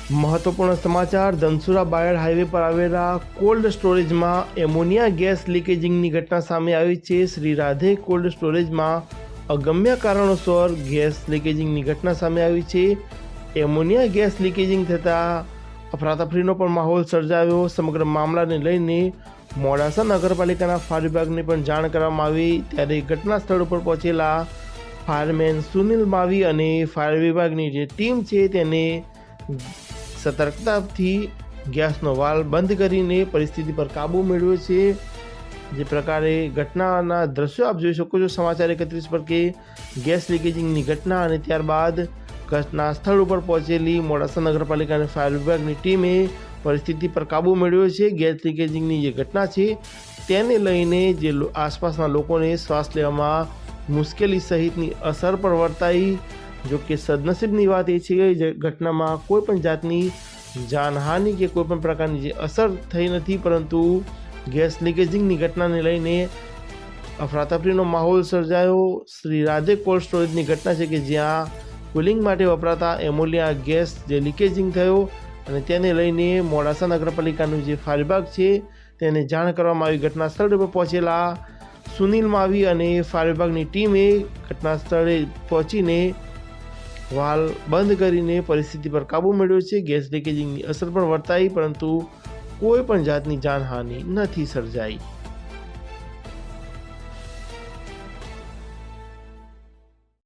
મહત્વપૂર્ણ સમાચાર। ધનસુરા બાયડ હાઈવે પર આવેલા કોલ્ડ સ્ટોરેજમાં એમોનિયા ગેસ લીકેજિંગની ઘટના સામે આવી છે। શ્રી રાધે કોલ્ડ સ્ટોરેજમાં અગમ્ય કારણોસર ગેસ લીકેજિંગની ઘટના સામે આવી છે। એમોનિયા ગેસ લીકેજિંગ થતાં અફરાતફરીનો પણ માહોલ સર્જાયો। સમગ્ર મામલાને લઈને મોડાસા નગરપાલિકાના ફાયર વિભાગને પણ જાણ કરવામાં આવી, ત્યારે ઘટના સ્થળ ઉપર પહોંચેલા ફાયરમેન સુનિલ માવી અને ફાયર વિભાગની જે ટીમ છે તેને સતર્કતાથી ગેસનો વાલ્વ બંધ કરીને પરિસ્થિતિ પર કાબૂ મેળવ્યો છે। જે પ્રકારે ઘટનાના દ્રશ્યો આપ જોઈ શકો છો સમાચાર 31 પર કે ગેસ લીકેજિંગની ઘટના અને ત્યારબાદ ઘટના સ્થળ ઉપર પહોંચેલી મોડાસા નગરપાલિકા અને ફાયર વિભાગની ટીમે પરિસ્થિતિ પર કાબૂ મેળવ્યો છે। ગેસ લીકેજિંગની જે ઘટના છે તેને લઈને જે આસપાસના લોકોને શ્વાસ લેવામાં મુશ્કેલી સહિતની અસર પણ વર્તાઈ। જો કે સદનસીબની વાત એ છે કે ઘટનામાં કોઈ પણ જાતની જાનહાનિ કે કોઈ પણ પ્રકારની જે અસર થઈ નથી, પરંતુ ગેસ લીકેજિંગની ઘટનાને લઈને અફરાતફરીનો માહોલ સર્જાયો। શ્રી રાધે કોલ્ડ સ્ટોરેજની ઘટના છે કે જ્યાં કુલિંગ માટે વપરાતા એમોનિયા ગેસ જે લીકેજિંગ થયો અને તેને લઈને મોડાસા નગરપાલિકાનું જે ફાયર વિભાગ છે તેને જાણ કરવામાં આવી। ઘટના સ્થળે પર પહોંચેલા સુનિલ માવી અને ફાયર વિભાગની ટીમે ઘટના સ્થળે પહોંચીને વાલ્વ બંધ કરીને પરિસ્થિતિ પર કાબૂ મેળવ્યો છે। ગેસ લીકેજિંગની અસર પણ વર્તાઈ, પરંતુ કોઈ પણ જાતની જાનહાનિ નથી સર્જાઈ।